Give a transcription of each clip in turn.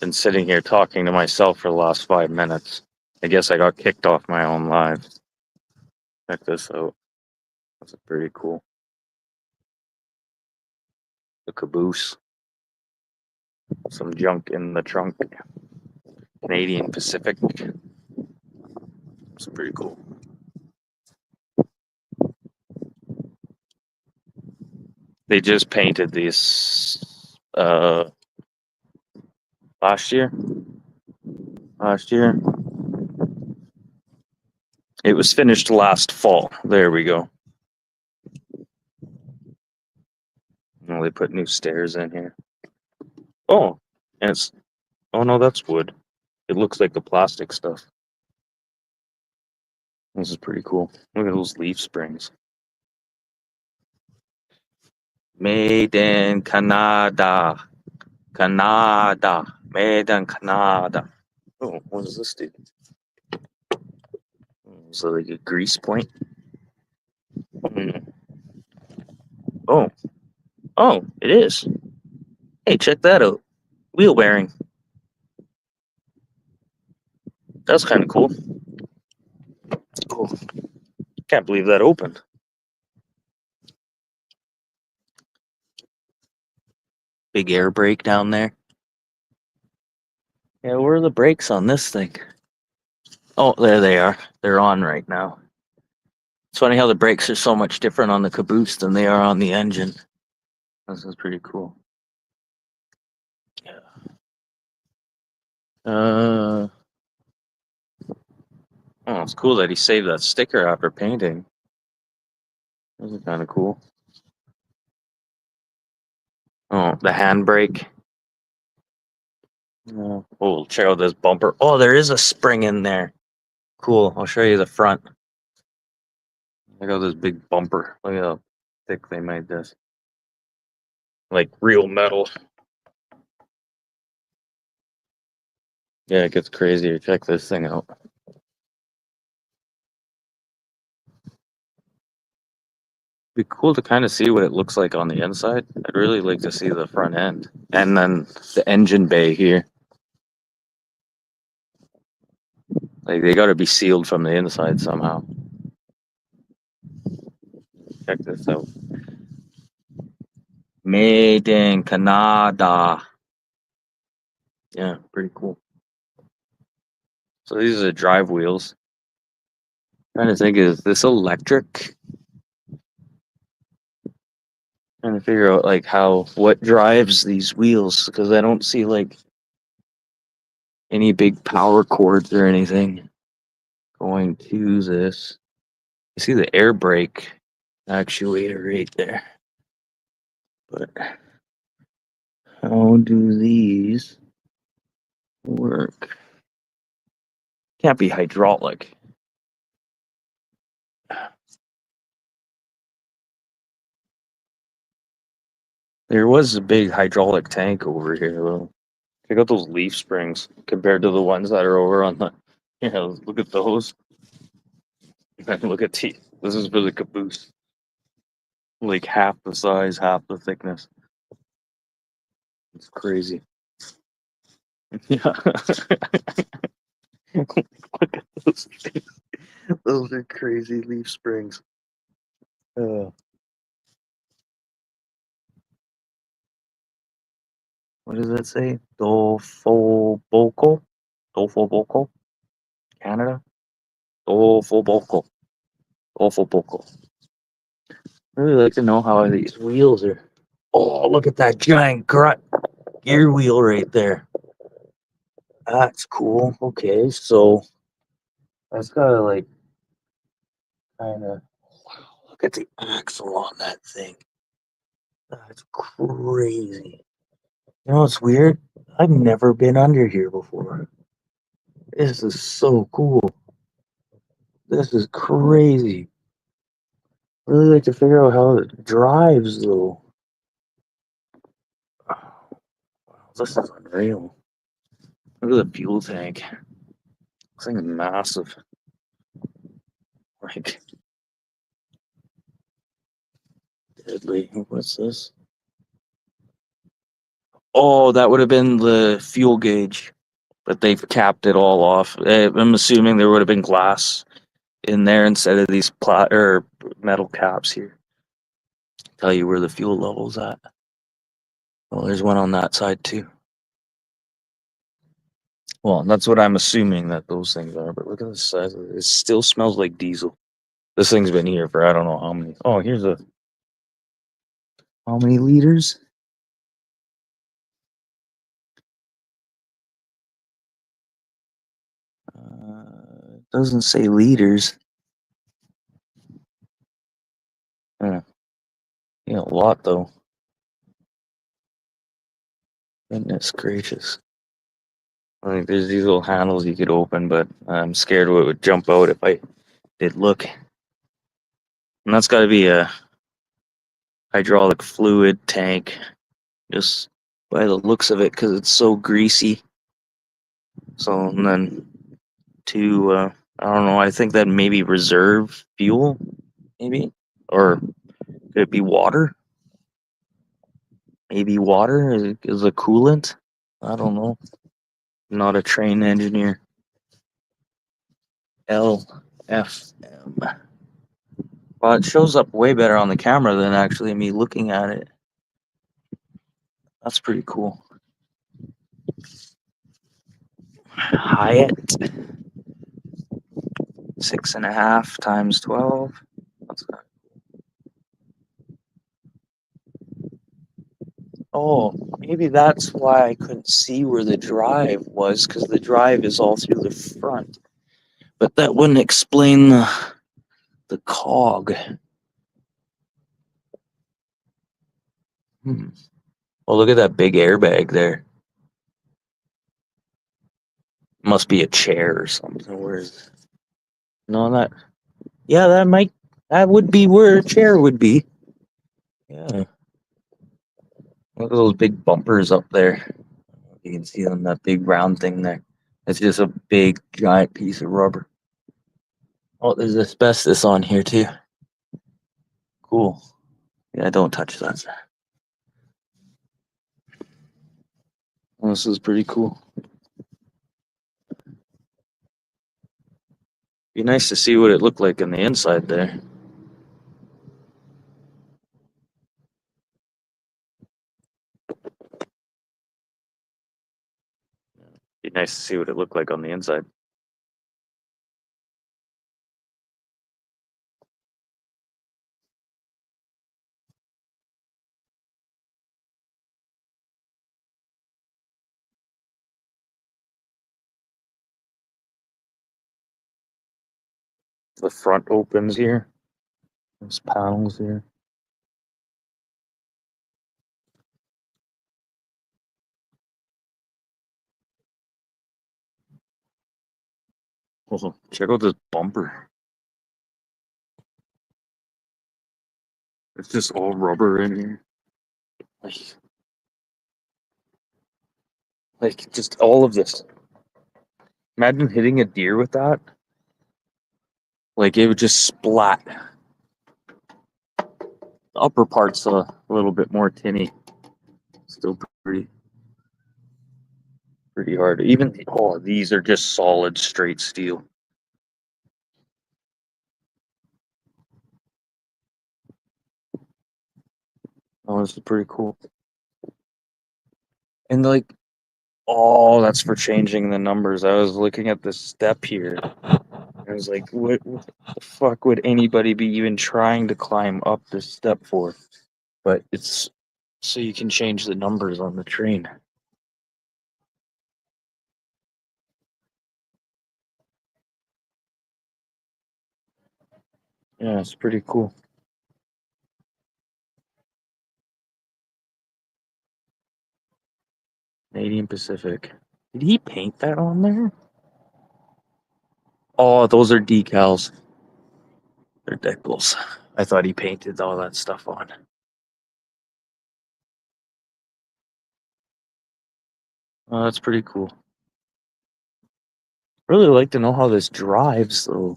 been sitting here talking to myself for the last 5 minutes. I guess I got kicked off my own live. Check this out. That's pretty cool. The caboose. Some junk in the trunk. Canadian Pacific. It's pretty cool. They just painted these last year. It was finished last fall. There we go. Oh, they put new stairs in here. Oh, and it's. Oh no, that's wood. It looks like the plastic stuff. This is pretty cool. Look at those leaf springs. Made in Canada. Canada. Made in Canada. Oh, what does this do? So like a grease point. Oh. Oh, it is. Hey, check that out. Wheel bearing. That's kind of cool. Cool. Can't believe that opened. Big air brake down there. Yeah, where are the brakes on this thing? Oh, there they are. They're on right now. It's funny how the brakes are so much different on the caboose than they are on the engine. This is pretty cool. Yeah. Oh, it's cool that he saved that sticker after painting. This is kind of cool. Oh, the handbrake. Oh, check out this bumper. Oh, there is a spring in there. Cool. I'll show you the front. Look at this big bumper. Look at how thick they made this. Like real metal. Yeah, it gets crazier. Check this thing out. Be cool to kind of see what it looks like on the inside. I'd really like to see the front end. And then the engine bay here. Like they gotta be sealed from the inside somehow. Check this out. Made in Canada. Yeah, pretty cool. So these are the drive wheels. Trying to think, is this electric? Trying to figure out like what drives these wheels, because I don't see like any big power cords or anything going to this. You see the air brake actuator right there. But how do these work? Can't be hydraulic. There was a big hydraulic tank over here though. Check out those leaf springs compared to the ones that are over on the. Yeah, look at those. And look at this is for the caboose. Like half the size, half the thickness. It's crazy. Yeah. Look at those things. Those are crazy leaf springs. What does that say? Dolfo Boco? Canada? Dolfo Boco. I'd really like to know how these wheels are. Oh, look at that giant gear wheel right there. That's cool. Okay, so that's gotta like kind of. Wow, look at the axle on that thing. That's crazy. You know what's weird? I've never been under here before. This is so cool. This is crazy. I really like to figure out how it drives though. Wow, this is unreal. Look at the fuel tank. This thing is massive. Like deadly. What's this? Oh, that would have been the fuel gauge, but they've capped it all off. I'm assuming there would have been glass in there instead of these or metal caps here. Tell you where the fuel level's at. Well, there's one on that side too. Well, that's what I'm assuming that those things are, but look at the size of it. It still smells like diesel. This thing's been here for I don't know how many. Oh, here's a. How many liters? It doesn't say liters. Yeah, a lot though. Goodness gracious. I think there's these little handles you could open, but I'm scared what would jump out if I did look. And that's got to be a hydraulic fluid tank, just by the looks of it, because it's so greasy. So, and then I don't know, I think that maybe reserve fuel, maybe? Or could it be water? Maybe water is a coolant? I don't know. I'm not a trained engineer. LFM. Well, it shows up way better on the camera than actually me looking at it. That's pretty cool. Hyatt 6.5 times 12. What's that? Oh, maybe that's why I couldn't see where the drive was, because the drive is all through the front. But that wouldn't explain the cog. Oh, look at that big airbag there. Must be a chair or something. Where is it? No, that would be where a chair would be. Yeah. Look at those big bumpers up there. You can see them, that big round thing there. It's just a big giant piece of rubber. Oh, there's asbestos on here too. Cool. Yeah, don't touch that. Oh, this is pretty cool. Be nice to see what it looked like on the inside there. Be nice to see what it looked like on the inside. The front opens here. There's panels here. Oh, check out this bumper. It's just all rubber in here. Like just all of this. Imagine hitting a deer with that. Like it would just splat. The upper part's a little bit more tinny. Still pretty hard. Even these are just solid straight steel. Oh, this is pretty cool. And like, oh, that's for changing the numbers. I was looking at the step here. I was like, what the fuck would anybody be even trying to climb up this step for? But it's so you can change the numbers on the train. Yeah, it's pretty cool. Canadian Pacific. Did he paint that on there? Oh, those are decals. They're decals. I thought he painted all that stuff on. Oh, that's pretty cool. Really like to know how this drives, though.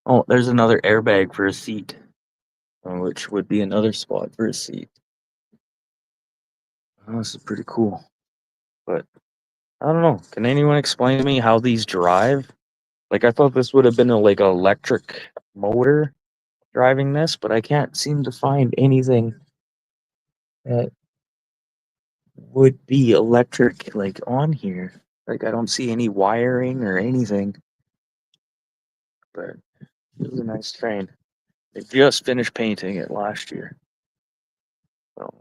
Oh, there's another airbag for a seat, which would be another spot for a seat. Oh, this is pretty cool. But I don't know. Can anyone explain to me how these drive? Like I thought this would have been like an electric motor driving this, but I can't seem to find anything that would be electric like on here. Like I don't see any wiring or anything. But it was a nice train. They just finished painting it last year. So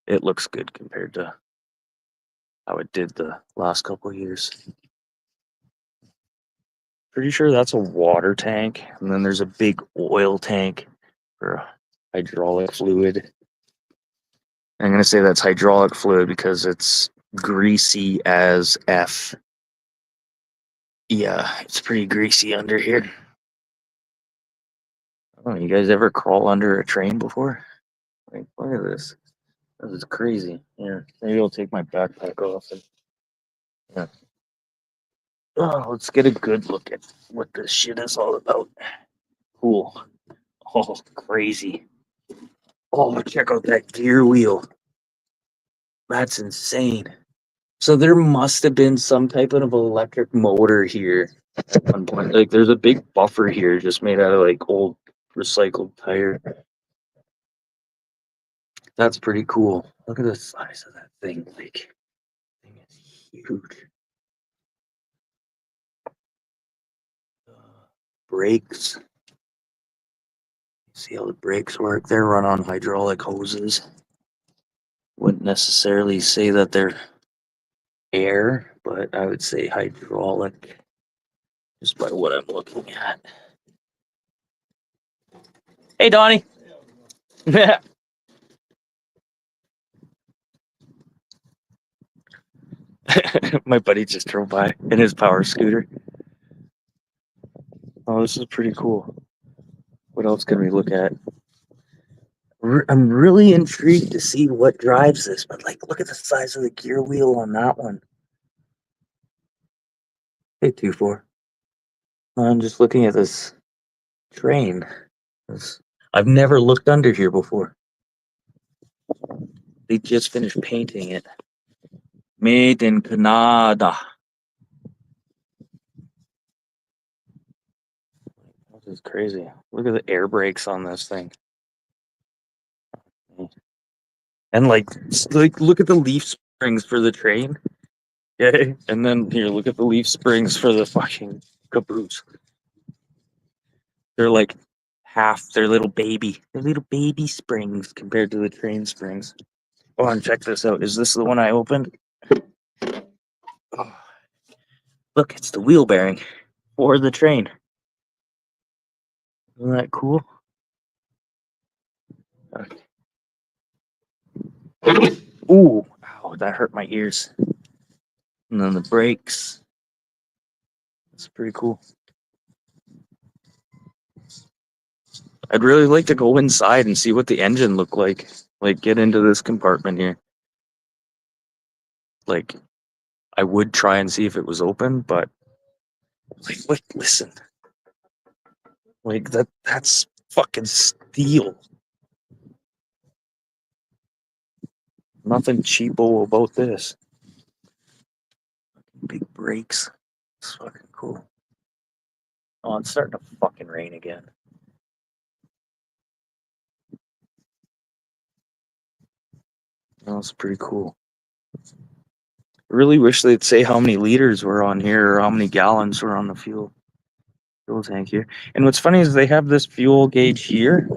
it looks good compared to how it did the last couple of years. Pretty sure that's a water tank, and then there's a big oil tank for hydraulic fluid. I'm gonna say that's hydraulic fluid because it's greasy as F. Yeah, it's pretty greasy under here. Oh, you guys ever crawl under a train before? Like, look at this. This is crazy. Yeah, maybe I'll take my backpack off and yeah. Oh, let's get a good look at what this shit is all about. Cool. Oh, crazy. Oh, check out that gear wheel. That's insane. So there must have been some type of electric motor here at one point. Like there's a big buffer here just made out of like old recycled tire. That's pretty cool. Look at the size of that thing. Like thing is huge. Brakes. See how the brakes work? They're run on hydraulic hoses. Wouldn't necessarily say that they're air, but I would say hydraulic just by what I'm looking at. Hey, Donnie. My buddy just drove by in his power scooter. Oh, this is pretty cool. What else can we look at? I'm really intrigued to see what drives this, but like, look at the size of the gear wheel on that one. Hey, 2-4. I'm just looking at this train. I've never looked under here before. They just finished painting it. Made in Canada. This is crazy. Look at the air brakes on this thing. And like look at the leaf springs for the train. Okay. And then here, look at the leaf springs for the fucking caboose. They're like they're little baby springs compared to the train springs. Oh, and check this out. Is this the one I opened? Oh, look, it's the wheel bearing for the train. Isn't that cool? Okay. Ooh, ow, that hurt my ears. And then the brakes. That's pretty cool. I'd really like to go inside and see what the engine looked like. Like, get into this compartment here. Like, I would try and see if it was open, but like, listen. Like that's fucking steel. Nothing cheapo about this. Big brakes. It's fucking cool. Oh, it's starting to fucking rain again. Oh, that's pretty cool. I really wish they'd say how many liters were on here or how many gallons were on the fuel tank here. And what's funny is they have this fuel gauge here,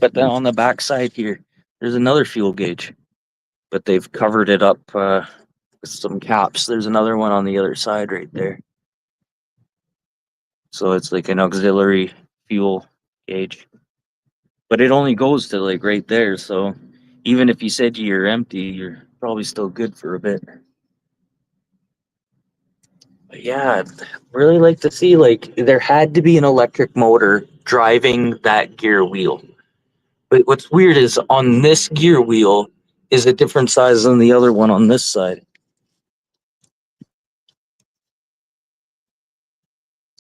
but then on the back side here, there's another fuel gauge, but they've covered it up with some caps. There's another one on the other side right there. So it's like an auxiliary fuel gauge, but it only goes to like right there. So even if you said you're empty, you're probably still good for a bit. But yeah, I'd really like to see, like, there had to be an electric motor driving that gear wheel. But what's weird is on this gear wheel is a different size than the other one on this side.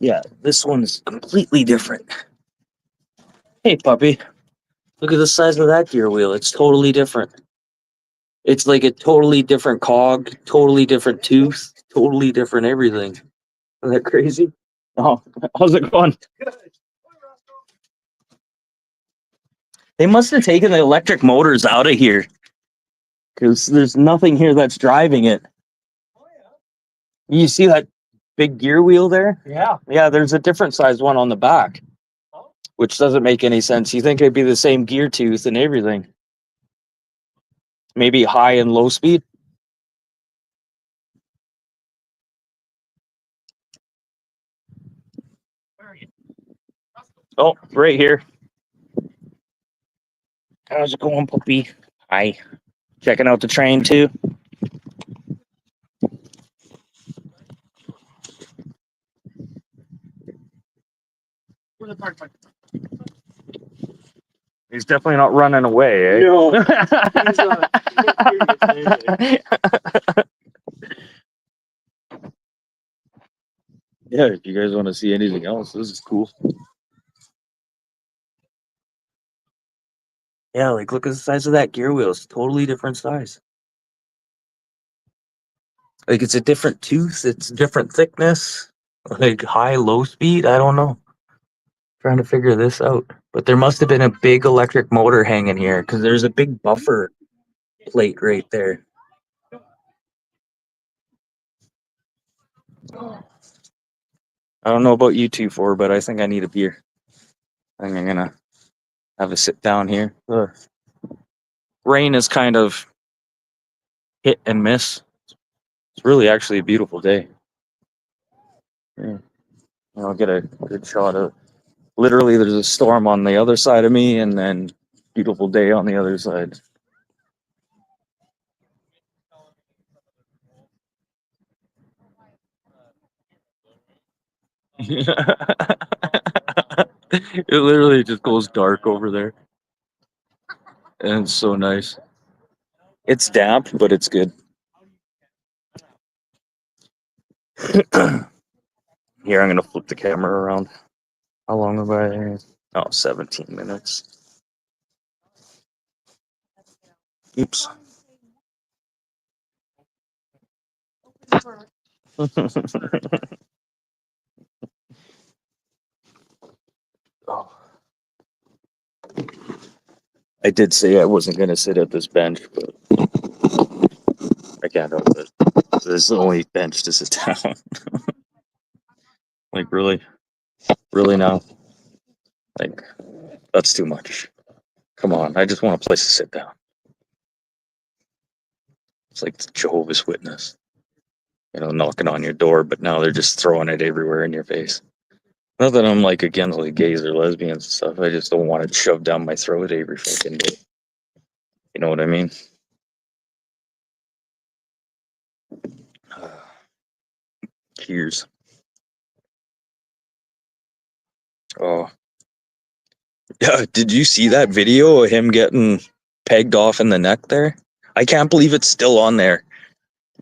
Yeah, this one's completely different. Hey, puppy. Look at the size of that gear wheel. It's totally different. It's like a totally different cog, totally different tooth, totally different everything. Isn't that crazy? Oh, how's it going? They must have taken the electric motors out of here because there's nothing here that's driving it. You see that big gear wheel there? Yeah. Yeah, there's a different size one on the back, which doesn't make any sense. You think it'd be the same gear tooth and everything. Maybe high and low speed. Where are you? Oh, right here. How's it going, puppy? Hi. Checking out the train too. Where's the park bike? He's definitely not running away, eh? No. He's not. Yeah, if you guys want to see anything else, this is cool. Yeah, like look at the size of that gear wheel. It's totally different size. Like it's a different tooth, it's different thickness, like high, low speed. I don't know. Trying to figure this out. But there must have been a big electric motor hanging here because there's a big buffer plate right there. I don't know about you two four, but I think I need a beer. I think I'm gonna have a sit down here. Ugh. Rain is kind of hit and miss. It's really actually a beautiful day. Yeah. I'll get a good shot of. Literally, there's a storm on the other side of me, and then beautiful day on the other side. It literally just goes dark over there, and it's so nice. It's damp, but it's good. Here, I'm gonna flip the camera around. How long have I? Oh, 17 minutes. Oops. Oh. I did say I wasn't gonna sit at this bench, but I can't help it. This is the only bench to sit down. Like really now. Like that's too much. Come on, I just want a place to sit down. It's like the Jehovah's Witness, knocking on your door, but now they're just throwing it everywhere in your face. Not that I'm like against like gays or lesbians and stuff. I just don't want it shoved down my throat every fucking day. You know what I mean? Cheers. Oh, yeah. Did you see that video of him getting pegged off in the neck there? I can't believe it's still on there.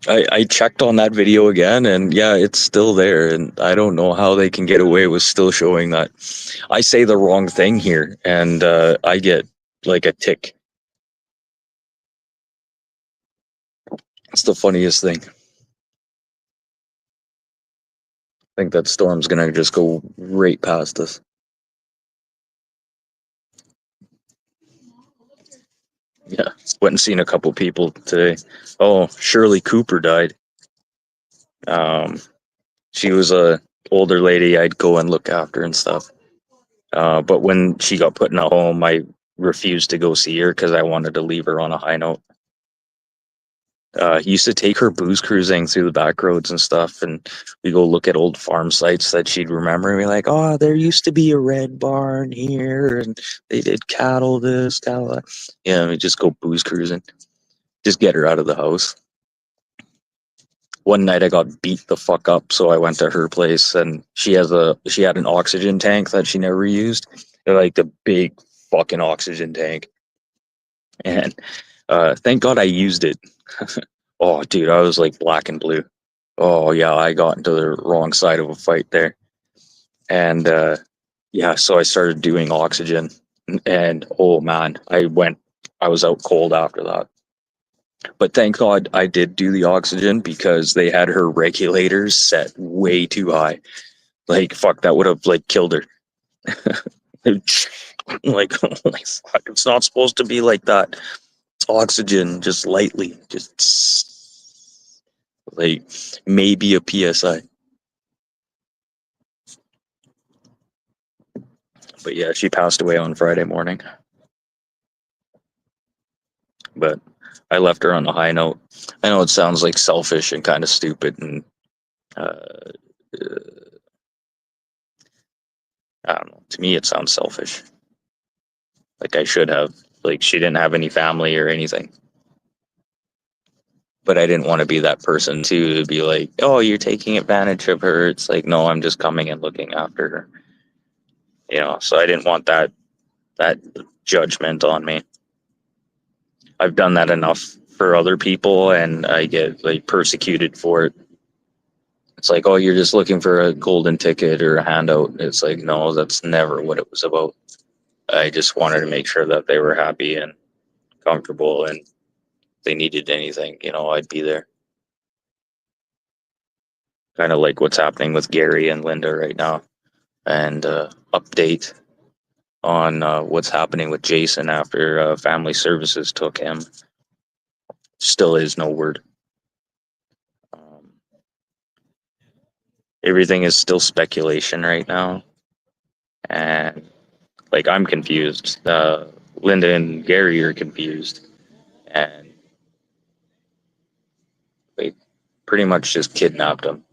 I checked on that video again, and yeah, it's still there. And I don't know how they can get away with still showing that. I say the wrong thing here, and I get like a tick. It's the funniest thing. I think that storm's gonna just go right past us. Yeah, went and seen a couple people today. Oh, Shirley Cooper died. She was a older lady I'd go and look after and stuff. But when she got put in a home, I refused to go see her because I wanted to leave her on a high note. Used to take her booze cruising through the back roads and stuff, and we go look at old farm sites that she'd remember. And we're like, oh, there used to be a red barn here, and they did cattle this, cattle that. Yeah, we just go booze cruising. Just get her out of the house. One night I got beat the fuck up, so I went to her place, and she had an oxygen tank that she never used. Like the big fucking oxygen tank. And thank God I used it. Oh, dude, I was like black and blue. Oh, yeah, I got into the wrong side of a fight there. And yeah, so I started doing oxygen. And oh, man, I was out cold after that. But thank God I did do the oxygen because they had her regulators set way too high. Like, fuck, that would have like killed her. Like, holy fuck, it's not supposed to be like that. It's oxygen, just lightly, just like maybe a PSI. But yeah, she passed away on Friday morning. But I left her on a high note. I know it sounds like selfish and kind of stupid, and uh, I don't know. To me, it sounds selfish. Like I should have. Like she didn't have any family or anything. But I didn't want to be that person too, to be like, oh, you're taking advantage of her. It's like, no, I'm just coming and looking after her. So I didn't want that judgment on me. I've done that enough for other people, and I get like persecuted for it. It's like, oh, you're just looking for a golden ticket or a handout. It's like, no, that's never what it was about. I just wanted to make sure that they were happy and comfortable, and if they needed anything, I'd be there. Kind of like what's happening with Gary and Linda right now. And update on what's happening with Jason after family services took him. Still is no word. Everything is still speculation right now. And like I'm confused. Linda and Gary are confused. And they pretty much just kidnapped him.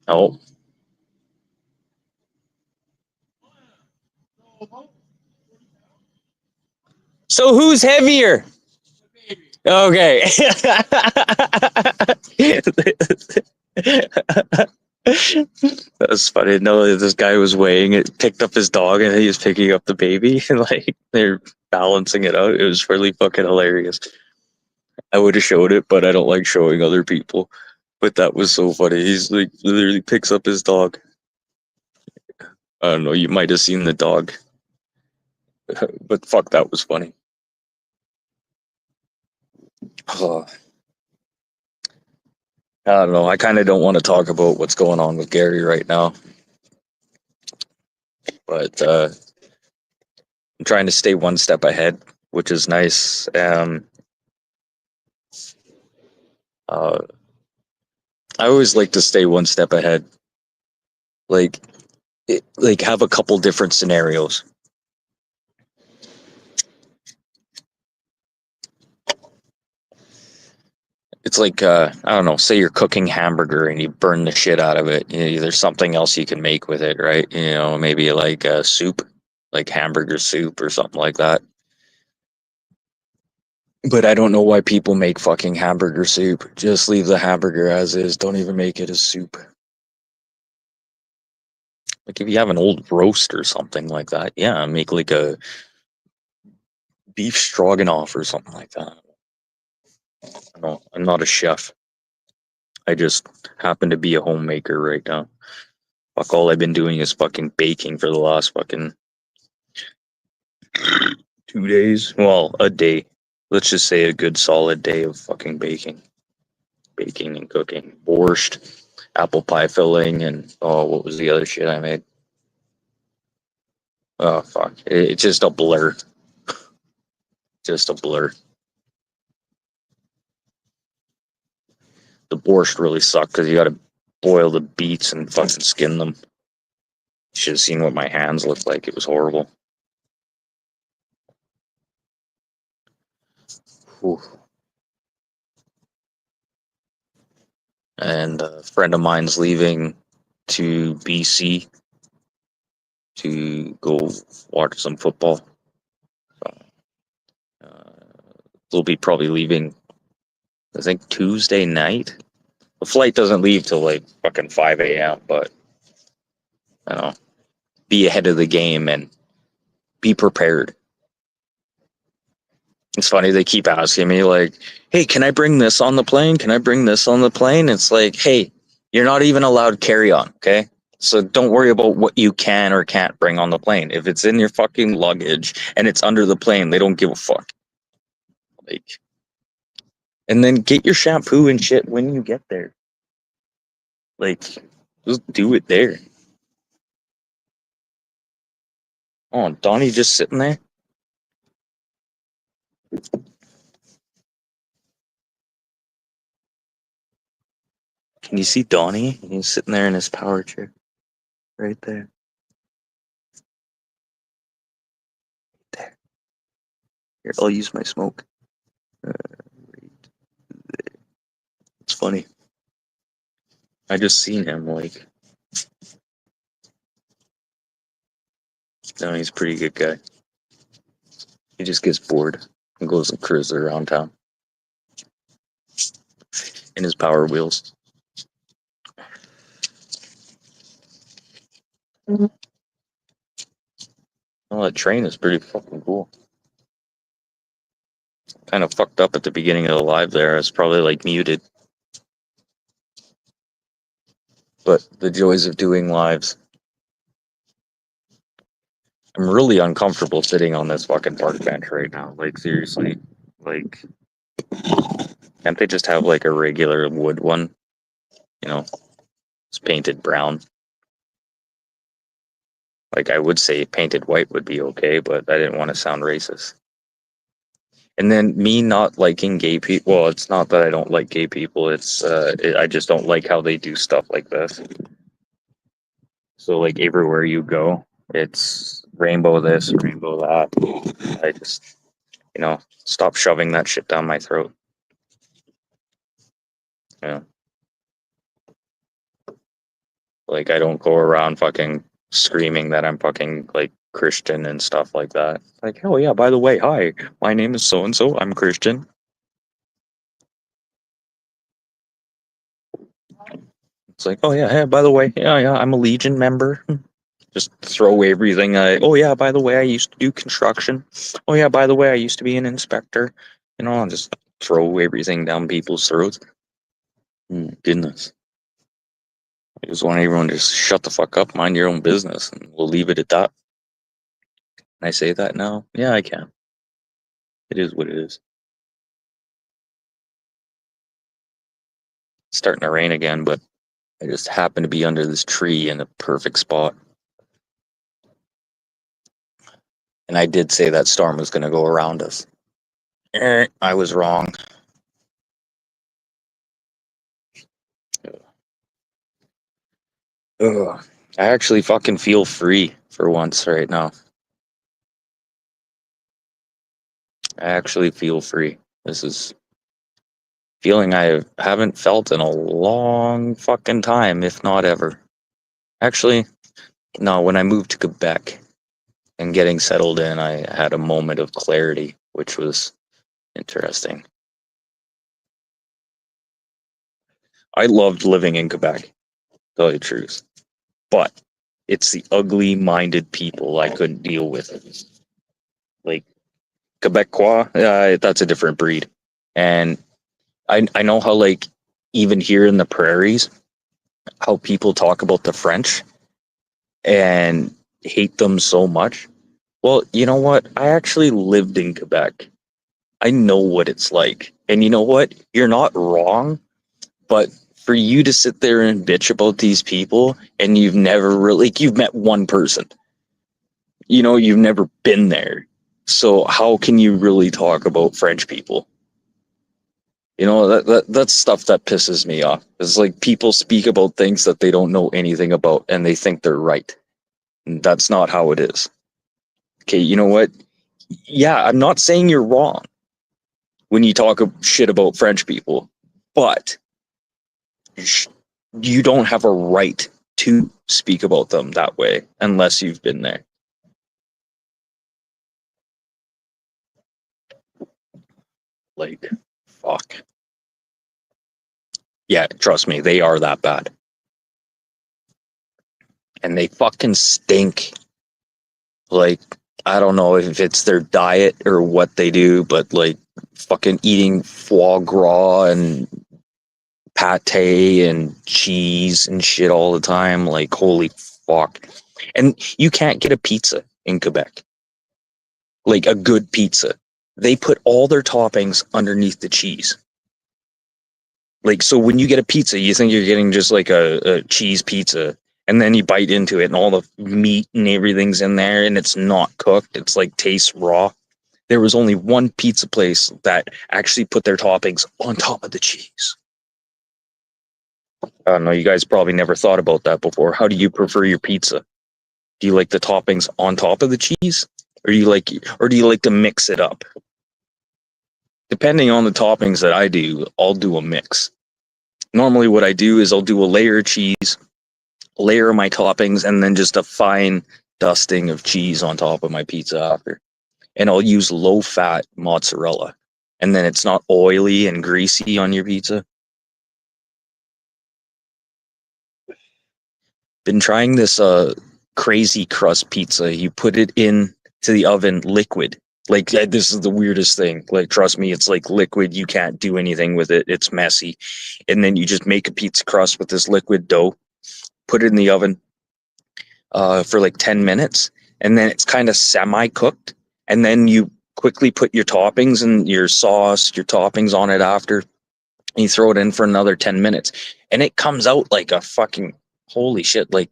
Oh. So who's heavier? Okay. That's funny. No, this guy was weighing it, picked up his dog, and he was picking up the baby, and like they're balancing it out. It was really fucking hilarious. I would have showed it, but I don't like showing other people. But that was so funny. He's like literally picks up his dog. I don't know. You might have seen the dog, but fuck, that was funny. Oh. I don't know. I kind of don't want to talk about what's going on with Gary right now, but I'm trying to stay one step ahead, which is nice. I always like to stay one step ahead, like have a couple different scenarios. It's like I don't know. Say you're cooking hamburger and you burn the shit out of it. There's something else you can make with it, right? Maybe like a soup, like hamburger soup or something like that. But I don't know why people make fucking hamburger soup. Just leave the hamburger as is. Don't even make it a soup. Like if you have an old roast or something like that, yeah, make like a beef stroganoff or something like that. No, I'm not a chef. I just happen to be a homemaker right now. Fuck, all I've been doing is fucking baking for the last fucking 2 days. Well, a day. Let's just say a good solid day of fucking baking. Baking and cooking. Borscht, apple pie filling, and what was the other shit I made? Oh, fuck. It's just a blur. Just a blur. The borscht really sucked because you gotta boil the beets and fucking skin them. You should have seen what my hands looked like. It was horrible. Whew. And a friend of mine's leaving to BC to go watch some football. They'll be probably leaving, I think, Tuesday night. The flight doesn't leave till like fucking 5 a.m., but I don't know, be ahead of the game and be prepared. It's funny, they keep asking me like, hey, can I bring this on the plane? Can I bring this on the plane? It's like, hey, you're not even allowed carry on, okay? So don't worry about what you can or can't bring on the plane. If it's in your fucking luggage and it's under the plane, they don't give a fuck. Like, And then get your shampoo and shit when you get there. Like, just do it there. Oh, Donnie just sitting there? Can you see Donnie? He's sitting there in his power chair. Right there. There. Here, I'll use my smoke. Right there. It's funny. I just seen him, like... No, he's a pretty good guy. He just gets bored and goes and cruises around town. In his Power Wheels. Oh, that train is pretty fucking cool. Kind of fucked up at the beginning of the live there. It's probably like muted. But the joys of doing lives. I'm really uncomfortable sitting on this fucking park bench right now. Like, seriously. Like, can't they just have like a regular wood one? You know, it's painted brown. Like, I would say painted white would be okay, but I didn't want to sound racist. And then me not liking gay people. Well, it's not that I don't like gay people. I just don't like how they do stuff like this. So, like, everywhere you go, it's rainbow this, rainbow that. I just, stop shoving that shit down my throat. Yeah. Like, I don't go around fucking screaming that I'm fucking, like, Christian and stuff like that. Like, oh yeah, by the way, hi, my name is so-and-so, I'm Christian. It's like, oh yeah, hey, by the way, yeah, I'm a Legion member. Just throw everything. Oh yeah, by the way, I used to do construction. Oh yeah, by the way, I used to be an inspector. I'll just throw everything down people's throats. Goodness. I just want everyone to just shut the fuck up, mind your own business, and we'll leave it at that. Can I say that now? Yeah, I can. It is what it is. It's starting to rain again, but I just happen to be under this tree in a perfect spot. And I did say that storm was going to go around us. I was wrong. Ugh. I actually fucking feel free for once right now. I actually feel free. This is feeling I haven't felt in a long fucking time, if not ever. Actually, no, when I moved to Quebec and getting settled in, I had a moment of clarity, which was interesting. I loved living in Quebec, to tell you the truth. But it's the ugly-minded people I couldn't deal with. Like, Quebecois, that's a different breed. And I know how, like, even here in the prairies, how people talk about the French and hate them so much. Well, you know what? I actually lived in Quebec. I know what it's like. And you know what? You're not wrong, but for you to sit there and bitch about these people and you've never really, like, you've met one person, you've never been there. So how can you really talk about French people? That's stuff that pisses me off. It's like people speak about things that they don't know anything about and they think they're right. And that's not how it is. Okay, you know what? Yeah, I'm not saying you're wrong when you talk shit about French people, but you don't have a right to speak about them that way unless you've been there. Like, fuck. Yeah, trust me, they are that bad. And they fucking stink. Like, I don't know if it's their diet or what they do, but like fucking eating foie gras and pate and cheese and shit all the time. Like, holy fuck. And you can't get a pizza in Quebec. Like a good pizza. They put all their toppings underneath the cheese. Like, so when you get a pizza, you think you're getting just like a cheese pizza, and then you bite into it and all the meat and everything's in there and it's not cooked. It's like tastes raw. There was only one pizza place that actually put their toppings on top of the cheese. I don't know, you guys probably never thought about that before. How do you prefer your pizza? Do you like the toppings on top of the cheese? Or do you like to mix it up? Depending on the toppings that I do, I'll do a mix. Normally what I do is I'll do a layer of cheese, layer of my toppings, and then just a fine dusting of cheese on top of my pizza after. And I'll use low-fat mozzarella. And then it's not oily and greasy on your pizza. Been trying this crazy crust pizza. You put it in to the oven liquid. Like, this is the weirdest thing. Like, trust me, it's like liquid. You can't do anything with it. It's messy. And then you just make a pizza crust with this liquid dough, put it in the oven for like 10 minutes. And then it's kind of semi-cooked. And then you quickly put your toppings and your sauce, your toppings on it after. And you throw it in for another 10 minutes. And it comes out like a fucking, holy shit, like,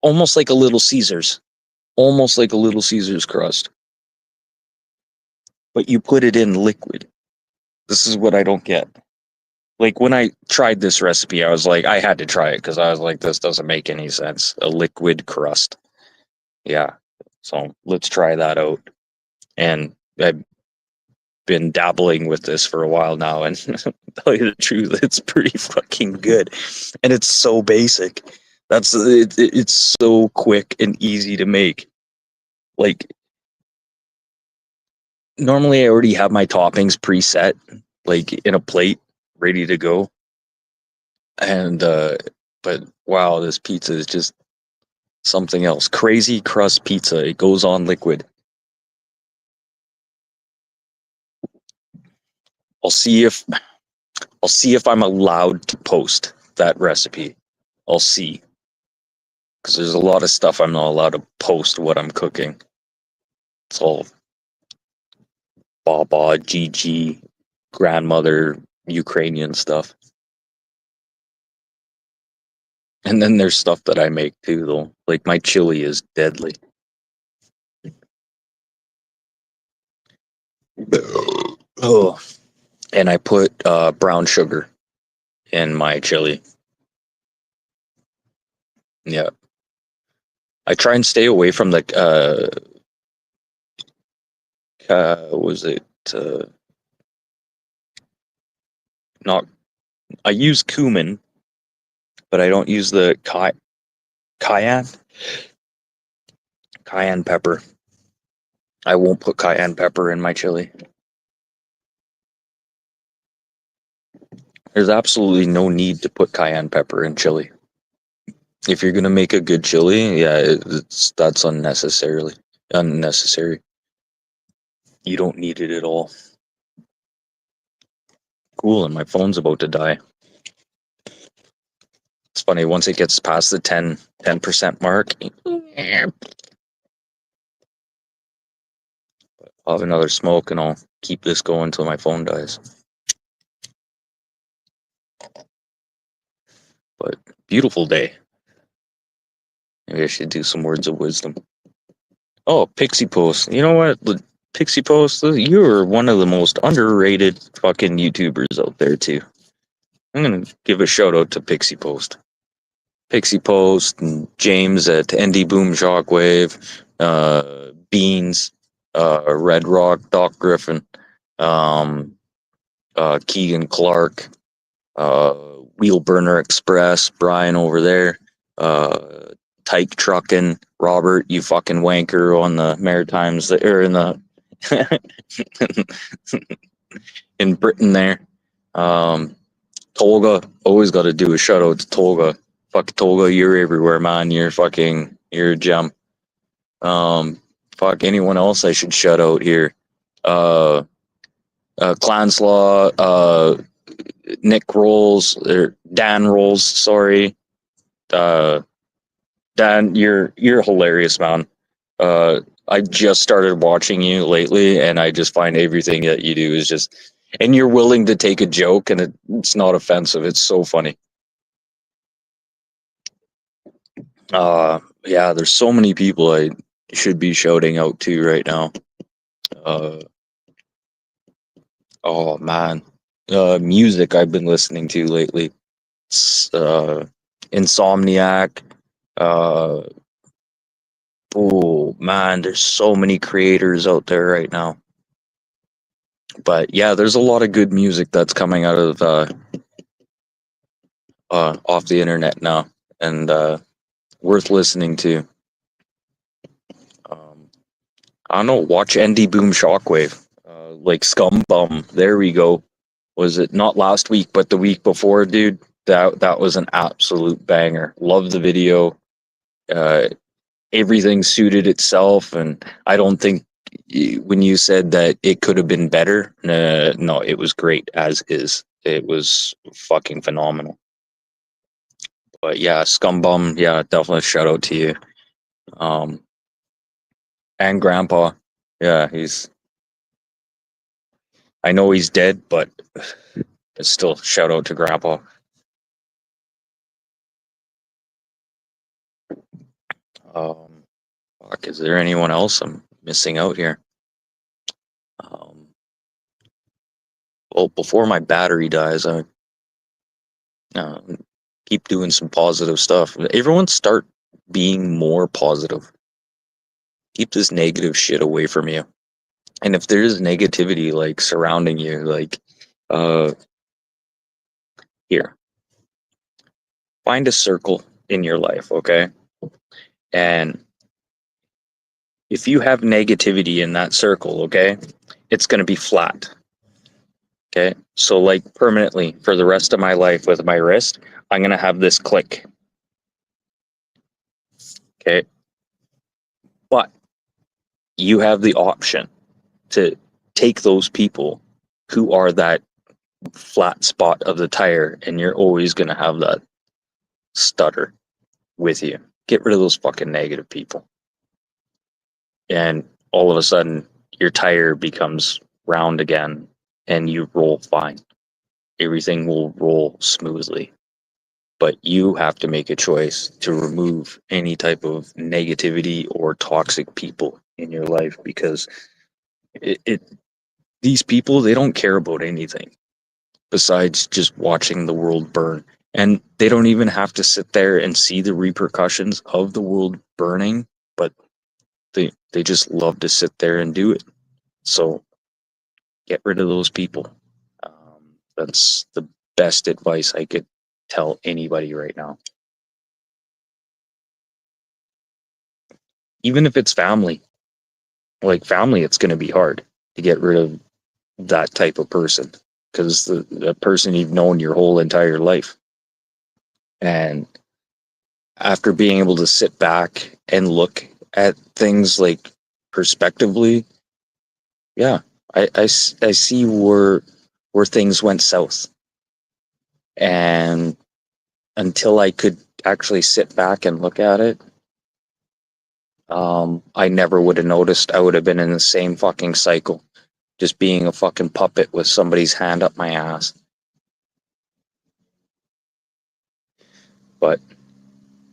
almost like a Little Caesars. Almost like a Little Caesars crust. But you put it in liquid. This is what I don't get. Like, when I tried this recipe, I was like, I had to try it because I was like, this doesn't make any sense. A liquid crust. Yeah. So let's try that out. And I've been dabbling with this for a while now, and to tell you the truth, it's pretty fucking good. And it's so basic. That's it, it's so quick and easy to make. Like, normally I already have my toppings preset, like in a plate, ready to go. And but wow, this pizza is just something else. Crazy crust pizza. It goes on liquid. I'll see if I'm allowed to post that recipe. I'll see. Because there's a lot of stuff I'm not allowed to post what I'm cooking. It's all Baba, GG, grandmother, Ukrainian stuff. And then there's stuff that I make too, though. Like, my chili is deadly. Oh, and I put brown sugar in my chili. Yeah. I try and stay away from the was it not, I use cumin, but I don't use the cayenne pepper. I won't put cayenne pepper in my chili. There's absolutely no need to put cayenne pepper in chili. If you're gonna make a good chili, yeah, that's unnecessary. You don't need it at all. Cool, and my phone's about to die. It's funny, once it gets past the 10% mark, I'll have another smoke and I'll keep this going until my phone dies. But beautiful day. Maybe I should do some words of wisdom. Oh, Pixie Post. You know what? Pixie Post, you're one of the most underrated fucking YouTubers out there too. I'm gonna give a shout out to Pixie Post. Pixie Post and James at ND Boom Shockwave, Beans, Red Rock, Doc Griffin, Keegan Clark, Wheelburner Express, Brian over there, Tyke Truckin', Robert, you fucking wanker on the Maritimes, or in the in Britain there. Tolga, always got to do a shout out to Tolga. Fuck Tolga, you're everywhere, man. You're a gem. Fuck anyone else I should shout out here. Clanslaw, Nick Rolls, or Dan Rolls, sorry. Dan, you're hilarious, man. I just started watching you lately, and I just find everything that you do is just, And you're willing to take a joke and it's not offensive. It's so funny. Yeah, there's so many people I should be shouting out to right now. Oh man, music I've been listening to lately. Insomniac. Uh, oh man, there's so many creators out there right now. But yeah, there's a lot of good music that's coming out of off the internet now, and worth listening to. I don't know. Watch Indie Boom Shockwave, like Scum Bum. There we go. Was it not last week, but the week before, dude? That was an absolute banger. Love the video. Uh, Everything suited itself, and I don't think when you said that it could have been better, no, it was great as is. It was fucking phenomenal. But yeah, Scumbum, yeah, definitely shout out to you. And Grandpa, yeah, I know he's dead, but still shout out to Grandpa. Fuck, is there anyone else I'm missing out here? Well, before my battery dies, I keep doing some positive stuff. Everyone start being more positive. Keep this negative shit away from you. And if there's negativity like surrounding you, like here, find a circle in your life, okay? And if you have negativity in that circle, okay, it's going to be flat. Okay. So, like, permanently for the rest of my life with my wrist, I'm going to have this click. Okay. But you have the option to take those people who are that flat spot of the tire, and you're always going to have that stutter with you. Get rid of those fucking negative people. And all of a sudden, your tire becomes round again and you roll fine. Everything will roll smoothly. But you have to make a choice to remove any type of negativity or toxic people in your life, because these people, they don't care about anything besides just watching the world burn. And they don't even have to sit there and see the repercussions of the world burning, but they just love to sit there and do it. So get rid of those people. That's the best advice I could tell anybody right now. Even if it's family, like family, it's going to be hard to get rid of that type of person, because the person you've known your whole entire life. And after being able to sit back and look at things like perspectively, yeah, I see where things went south. And until I could actually sit back and look at it, I never would have noticed. I would have been in the same fucking cycle, just being a fucking puppet with somebody's hand up my ass. But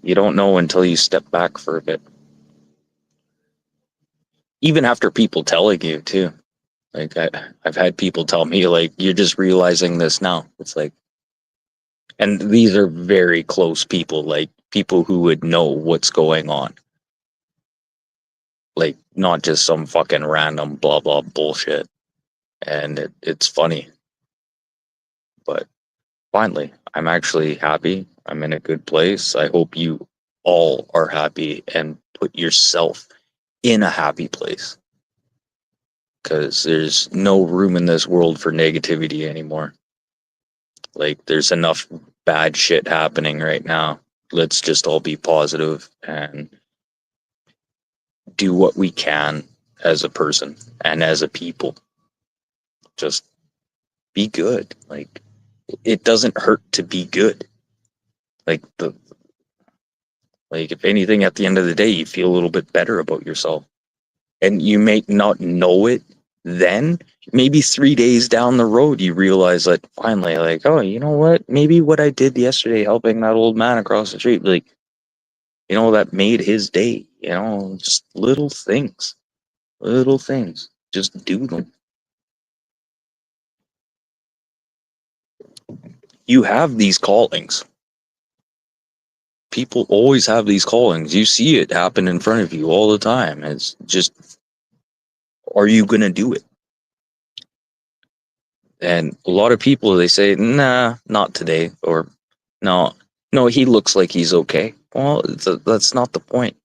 you don't know until you step back for a bit. Even after people telling you too. Like I've had people tell me, like, you're just realizing this now. It's like, and these are very close people, like people who would know what's going on. Like, not just some fucking random blah blah bullshit. And it's funny. But finally, I'm actually happy. I'm in a good place. I hope you all are happy and put yourself in a happy place, because there's no room in this world for negativity anymore. Like, there's enough bad shit happening right now. Let's just all be positive and do what we can as a person and as a people. Just be good. Like, it doesn't hurt to be good. Like, if anything, at the end of the day, you feel a little bit better about yourself. And you may not know it Then maybe 3 days down the road, you realize that finally, like, oh, you know what? Maybe what I did yesterday helping that old man across the street, like, you know, that made his day, you know, just little things, just do them. You have these callings. People always have these callings. You see it happen in front of you all the time. It's just, are you going to do it? And a lot of people, they say, nah, not today. Or no, he looks like he's okay. Well, that's not the point.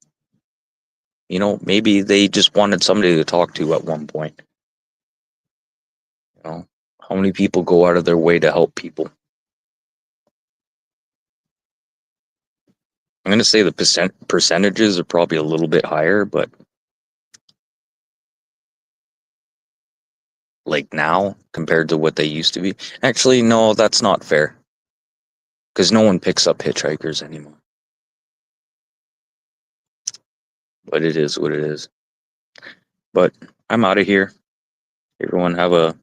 You know, maybe they just wanted somebody to talk to at one point. You know, how many people go out of their way to help people? I'm going to say the percentages are probably a little bit higher, but like now compared to what they used to be. Actually, no, that's not fair. Because no one picks up hitchhikers anymore. But it is what it is. But I'm out of here. Everyone have a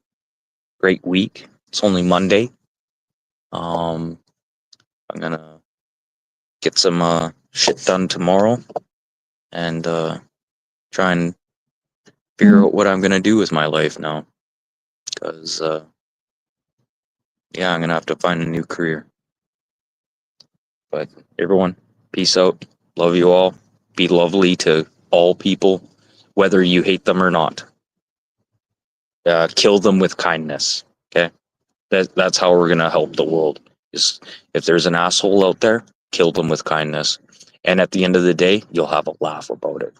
great week. It's only Monday. I'm gonna get some shit done tomorrow and try and figure out what I'm gonna do with my life now. Because yeah, I'm gonna have to find a new career. But everyone, peace out. Love you all. Be lovely to all people, whether you hate them or not. Kill them with kindness. Okay, that's how we're gonna help the world. Is if there's an asshole out there, kill them with kindness, and at the end of the day, you'll have a laugh about it.